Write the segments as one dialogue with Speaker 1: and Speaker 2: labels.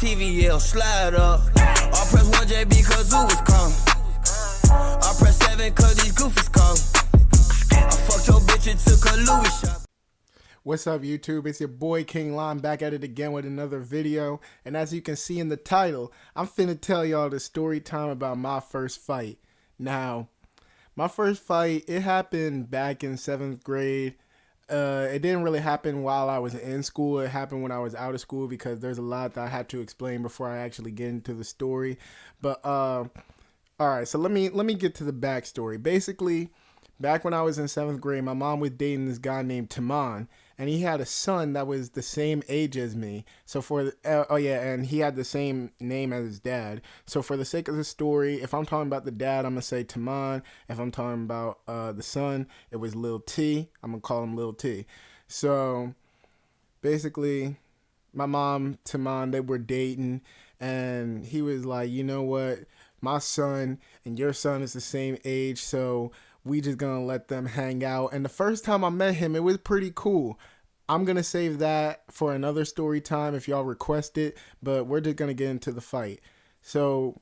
Speaker 1: TVL, slide up. I press 1JB cause who was calling. I press 7 cause these goofies calling. I fucked your bitch and took her Louis shop.
Speaker 2: What's up, YouTube? It's your boy King Lime back at it again with another video. And as you can see in the title, I'm finna tell y'all the story time about my first fight. Now, my first fight, it happened back in 7th grade. It didn't really happen while I was in school. It happened when I was out of school because there's a lot that I had to explain before I actually get into the story. But all right, so let me get to the backstory. Basically, back when I was in 7th grade, my mom was dating this guy named Tevin, and he had a son that was the same age as me. So and he had the same name as his dad. So for the sake of the story, if I'm talking about the dad, I'm gonna say Tevin. If I'm talking about the son, it was Lil T. I'm gonna call him Lil T. So basically, my mom, Tevin, they were dating, and he was like, you know what, my son and your son is the same age, so we just gonna let them hang out. And the first time I met him, it was pretty cool. I'm gonna save that for another story time if y'all request it, but we're just gonna get into the fight. So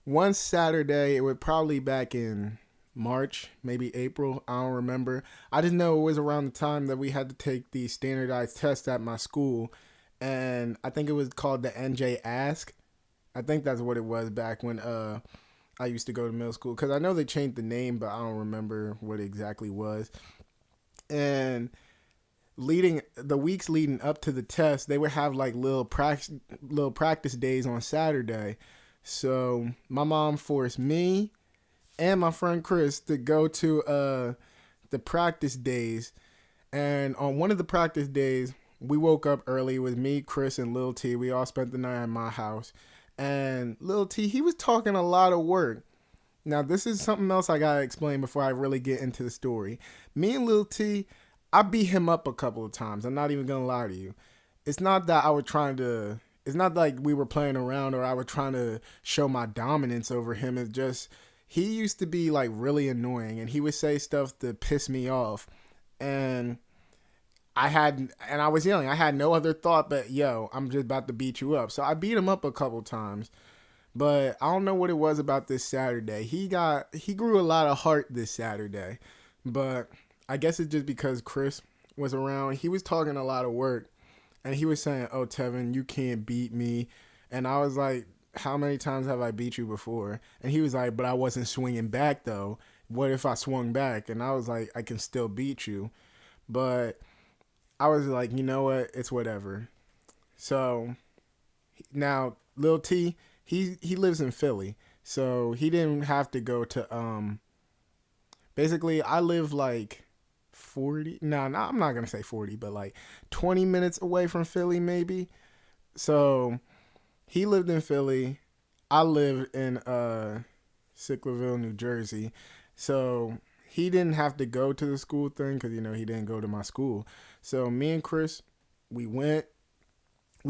Speaker 2: one Saturday, it was probably back in March, maybe April, I don't remember. I just know it was around the time that we had to take the standardized test at my school, and I think it was called the NJ Ask. I think that's what it was back when I used to go to middle school, because I know they changed the name, but I don't remember what it exactly was. And the weeks leading up to the test, they would have like little practice days on Saturday. So my mom forced me and my friend Chris to go to the practice days. And on one of the practice days, we woke up early with me, Chris, and Lil T. We all spent the night at my house. And Lil T, he was talking a lot of work. Now, this is something else I gotta explain before I really get into the story. Me and Lil T, I beat him up a couple of times. I'm not even gonna lie to you. It's not that I was it's not like we were playing around or I was trying to show my dominance over him. It's just, he used to be like really annoying, and he would say stuff that pissed me off. And I was yelling. I had no other thought but, yo, I'm just about to beat you up. So I beat him up a couple times. But I don't know what it was about this Saturday. He grew a lot of heart this Saturday. But I guess it's just because Chris was around. He was talking a lot of work. And he was saying, oh, Tevin, you can't beat me. And I was like, how many times have I beat you before? And he was like, but I wasn't swinging back, though. What if I swung back? And I was like, I can still beat you. But I was like, you know what? It's whatever. So now Lil T, he lives in Philly. So he didn't have to go to basically I live like 40. No, I'm not going to say 40, but like 20 minutes away from Philly maybe. So he lived in Philly. I lived in Sicklerville, New Jersey. So he didn't have to go to the school thing because, you know, he didn't go to my school. So me and Chris, we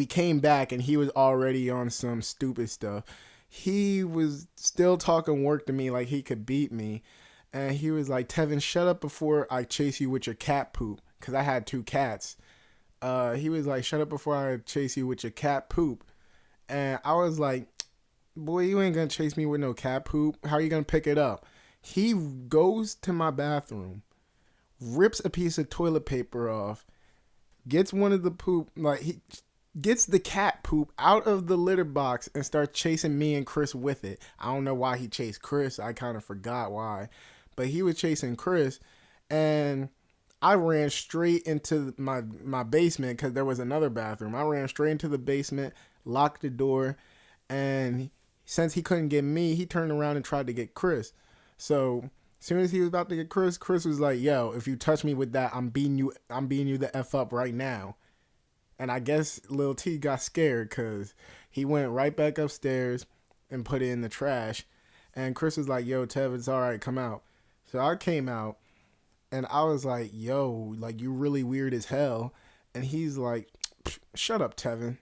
Speaker 2: came back, and he was already on some stupid stuff. He was still talking work to me like he could beat me. And he was like, Tevin, shut up before I chase you with your cat poop. Because I had 2 cats. He was like, shut up before I chase you with your cat poop. And I was like, boy, you ain't going to chase me with no cat poop. How are you going to pick it up? He goes to my bathroom, rips a piece of toilet paper off, gets one of the poop, like he gets the cat poop out of the litter box and starts chasing me and Chris with it. I don't know why he chased Chris. I kind of forgot why, but he was chasing Chris, and I ran straight into my basement because there was another bathroom. I ran straight into the basement, locked the door, and since he couldn't get me, he turned around and tried to get Chris. So as soon as he was about to get Chris was like, yo, if you touch me with that, I'm beating you the F up right now. And I guess Lil T got scared because he went right back upstairs and put it in the trash. And Chris was like, yo, Tev, it's all right, come out. So I came out, and I was like, yo, like, you really weird as hell. And he's like, shut up, Tevin.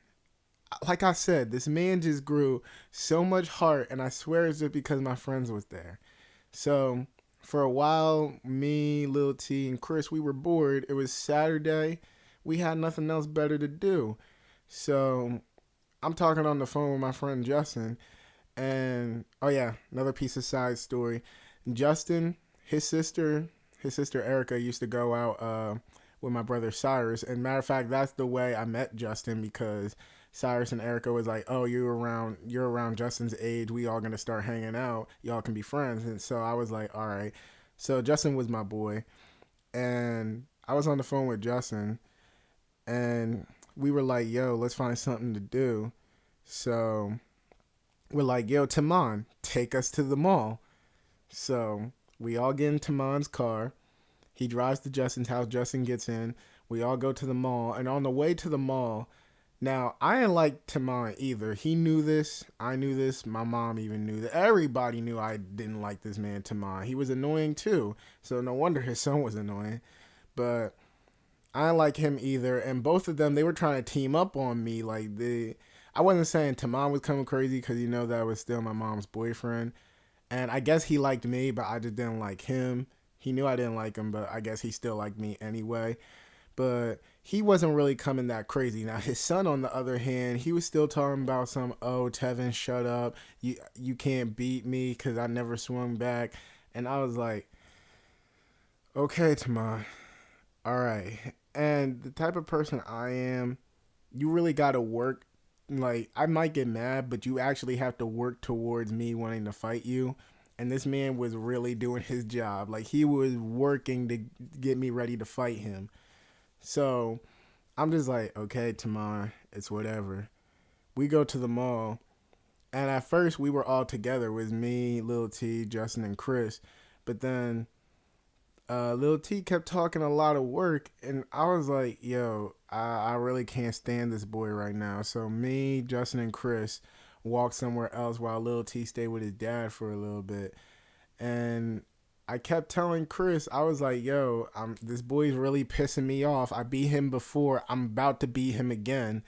Speaker 2: Like I said, this man just grew so much heart, and I swear it's just because my friends was there. So for a while, me, Lil T, and Chris, we were bored. It was Saturday. We had nothing else better to do. So I'm talking on the phone with my friend Justin, and oh yeah, another piece of side story. Justin, his sister, his sister Erica used to go out with my brother Cyrus, and matter of fact, that's the way I met Justin because Cyrus and Erica was like, "Oh, you're around Justin's age. We all gonna start hanging out. Y'all can be friends." And so I was like, "All right." So Justin was my boy, and I was on the phone with Justin, and we were like, "Yo, let's find something to do." So we're like, "Yo, Taman, take us to the mall." So we all get in Taman's car. He drives to Justin's house. Justin gets in. We all go to the mall. And on the way to the mall, now I didn't like Taman either. He knew this. I knew this. My mom even knew that. Everybody knew I didn't like this man, Taman. He was annoying too. So no wonder his son was annoying. But I didn't like him either. And both of them, they were trying to team up on me. I wasn't saying Taman was coming crazy because that was still my mom's boyfriend. And I guess he liked me, but I just didn't like him. He knew I didn't like him, but I guess he still liked me anyway. But he wasn't really coming that crazy. Now, his son, on the other hand, he was still talking about oh, Tevin, shut up. You can't beat me because I never swung back. And I was like, okay, Taman, all right. And the type of person I am, you really got to work. Like, I might get mad, but you actually have to work towards me wanting to fight you. And this man was really doing his job. Like, he was working to get me ready to fight him. So I'm just like, okay, Tamar, it's whatever. We go to the mall. And at first we were all together. It was me, Lil T, Justin, and Chris. But then Lil T kept talking a lot of work. And I was like, yo, I really can't stand this boy right now. So me, Justin, and Chris walked somewhere else while Lil T stayed with his dad for a little bit. And I kept telling Chris, I was like, yo, this boy's really pissing me off. I beat him before. I'm about to beat him again.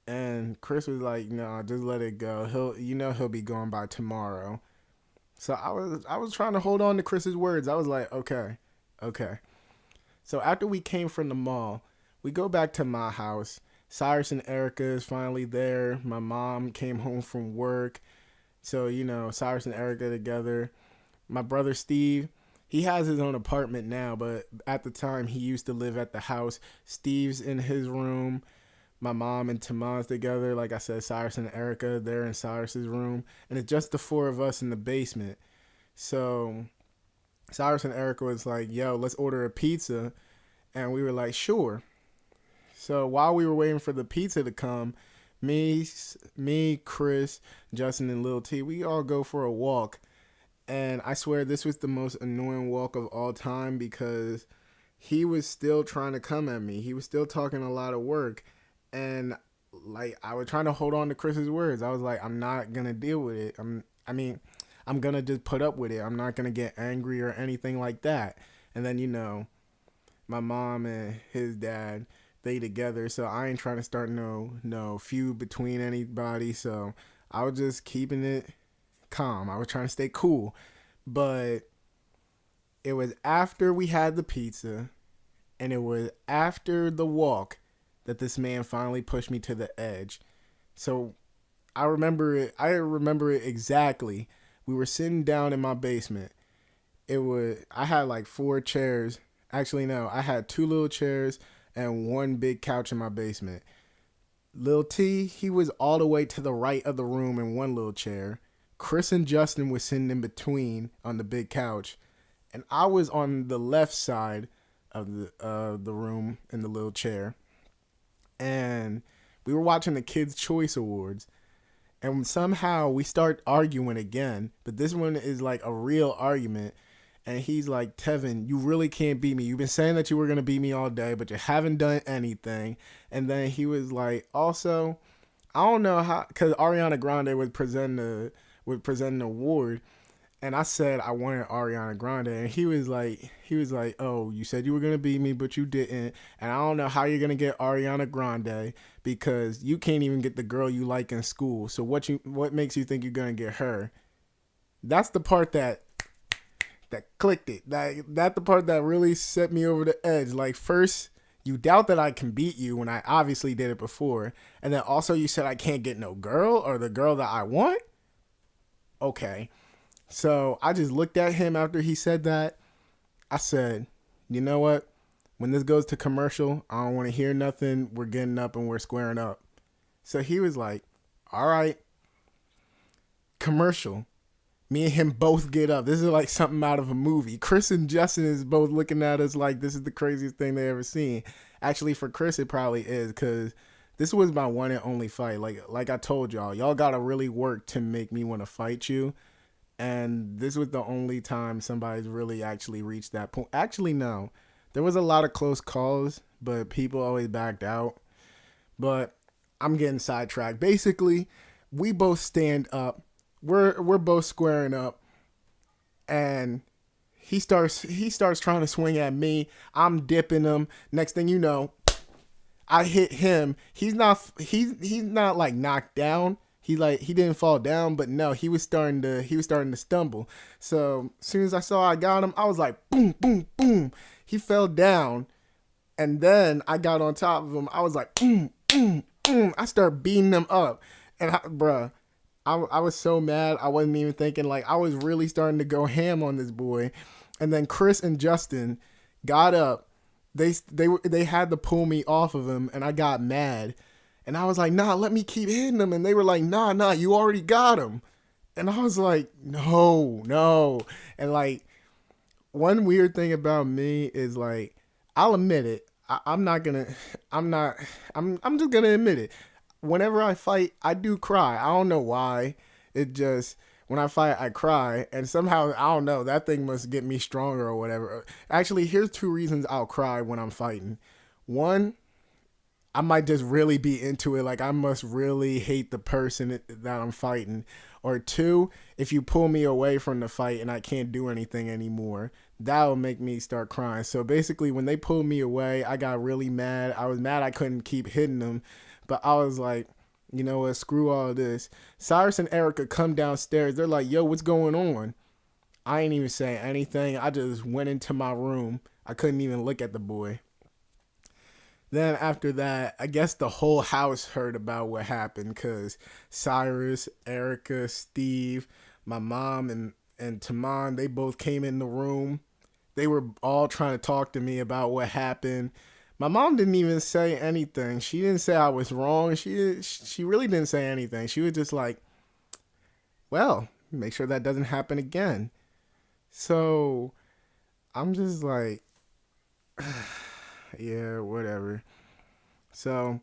Speaker 2: And Chris was like, no, just let it go. He'll be gone by tomorrow. So I was trying to hold on to Chris's words. I was like, okay. So after we came from the mall, we go back to my house. Cyrus and Erica is finally there. My mom came home from work. So, Cyrus and Erica together. My brother Steve, he has his own apartment now, but at the time he used to live at the house. Steve's in his room. My mom and Taman's together. Like I said, Cyrus and Erica, they're in Cyrus's room. And it's just the four of us in the basement. So Cyrus and Erica was like, yo, let's order a pizza. And we were like, sure. So while we were waiting for the pizza to come, me, Chris, Justin, and Lil T, we all go for a walk. And I swear this was the most annoying walk of all time because he was still trying to come at me. He was still talking a lot of work. And I was trying to hold on to Chris's words. I was like, I'm not going to deal with it. I'm going to just put up with it. I'm not going to get angry or anything like that. And then, my mom and his dad, they together. So I ain't trying to start no feud between anybody. So I was just keeping it calm. I was trying to stay cool. But it was after we had the pizza and it was after the walk that this man finally pushed me to the edge. So I remember it exactly. We were sitting down in my basement. I had like 4 chairs. Actually, no, I had 2 little chairs and 1 big couch in my basement. Lil T, he was all the way to the right of the room in 1 little chair. Chris and Justin were sitting in between on the big couch. And I was on the left side of the room in the little chair. And we were watching the Kids' Choice Awards. And somehow we start arguing again. But this one is like a real argument. And he's like, Tevin, you really can't beat me. You've been saying that you were going to beat me all day, but you haven't done anything. And then he was like, also, I don't know how, because Ariana Grande was presenting the award. And I said I wanted Ariana Grande. And he was like, oh, you said you were going to beat me, but you didn't. And I don't know how you're going to get Ariana Grande because you can't even get the girl you like in school. So what makes you think you're going to get her? That's the part that clicked it. That the part that really set me over the edge. Like, first You doubt that I can beat you when I obviously did it before. And then also you said I can't get no girl or the girl that I want? Okay. So I just looked at him after he said that. I said, you know what? When this goes to commercial, I don't want to hear nothing. We're getting up and we're squaring up. So he was like, all right. Commercial. Me and him both get up. This is like something out of a movie. Chris and Justin is both looking at us like this is the craziest thing they ever seen. Actually, for Chris, it probably is, because this was my one and only fight. Like I told y'all got to really work to make me want to fight you. And this was the only time somebody's really actually reached that point. Actually, no. There was a lot of close calls, but people always backed out. But I'm getting sidetracked. Basically, we both stand up. We're both squaring up, and he starts trying to swing at me. I'm dipping him. Next thing you know, I hit him. He's not like knocked down. He didn't fall down, but no, he was starting to stumble. So as soon as I saw I got him, I was like boom, boom, boom. He fell down, and then I got on top of him. I was like boom, boom, boom. I started beating him up, and I was so mad. I wasn't even thinking. Like, I was really starting to go ham on this boy. And then Chris and Justin got up. They had to pull me off of him, and I got mad. And I was like, nah, let me keep hitting him. And they were like, nah, you already got him. And I was like, no. And like, one weird thing about me is, like, I'll admit it. I'm just gonna admit it. Whenever I fight, I do cry. I don't know why. It just, when I fight, I cry. And somehow, I don't know, that thing must get me stronger or whatever. Actually, here's 2 reasons I'll cry when I'm fighting. One, I might just really be into it. Like, I must really hate the person that I'm fighting. Or 2, if you pull me away from the fight and I can't do anything anymore, that'll make me start crying. So basically, when they pulled me away, I got really mad. I was mad I couldn't keep hitting them. But I was like, you know what, screw all this. Cyrus and Erica come downstairs. They're like, yo, what's going on? I ain't even say anything. I just went into my room. I couldn't even look at the boy. Then after that, I guess the whole house heard about what happened, because Cyrus, Erica, Steve, my mom, and Taman, they both came in the room. They were all trying to talk to me about what happened. My mom didn't even say anything. She didn't say I was wrong. She really didn't say anything. She was just like, well, make sure that doesn't happen again. So I'm just like, yeah, whatever. So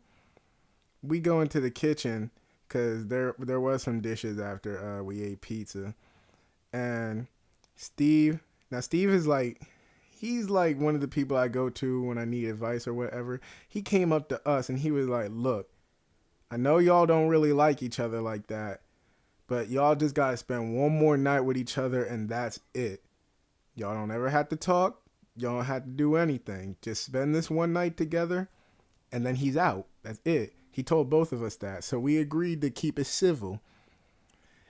Speaker 2: we go into the kitchen, because there was some dishes after we ate pizza. And Steve is like, he's like one of the people I go to when I need advice or whatever. He came up to us and he was like, look, I know y'all don't really like each other like that, but y'all just got to spend one more night with each other, and that's it. Y'all don't ever have to talk. Y'all don't have to do anything. Just spend this one night together, and then he's out. That's it. He told both of us that. So we agreed to keep it civil.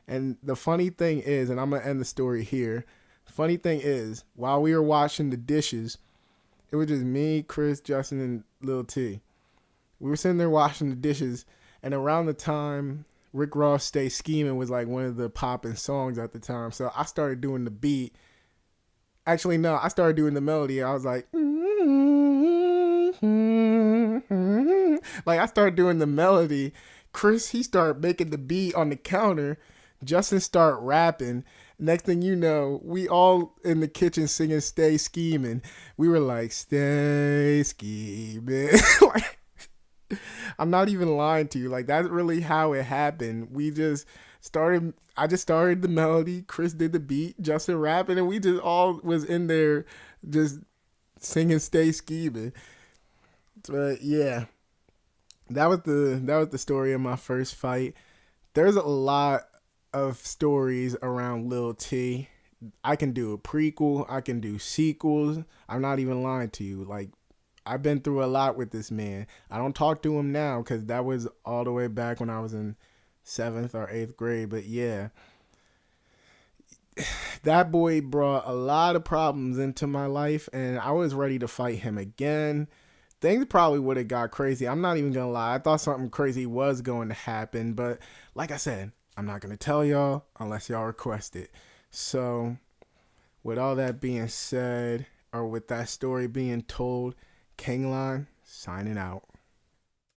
Speaker 2: And the funny thing is, and I'm going to end the story here, funny thing is, while we were washing the dishes, it was just me, Chris, Justin, and Lil T. We were sitting there washing the dishes, and around the time Rick Ross' Stay Scheming was like one of the popping songs at the time. So I started doing the beat. Actually, no, I started doing the melody. I was like, like I started doing the melody. Chris, he started making the beat on the counter. Justin started rapping. Next thing you know, we all in the kitchen singing Stay Scheming. We were like, stay scheming. Like, I'm not even lying to you. Like, that's really how it happened. I just started the melody. Chris did the beat. Justin rapping. And we just all was in there just singing Stay Scheming. But yeah, that was the story of my first fight. There's a lot of stories around Lil T. I can do a prequel. I can do sequels. I'm not even lying to you. Like, I've been through a lot with this man. I don't talk to him now because that was all the way back when I was in 7th or 8th grade. But yeah, that boy brought a lot of problems into my life, and I was ready to fight him again. things probably would have got crazy. I'm not even gonna lie. I thought something crazy was going to happen, but like I said, I'm not gonna tell y'all unless y'all request it. So, with all that being said, or with that story being told, Kingline signing out.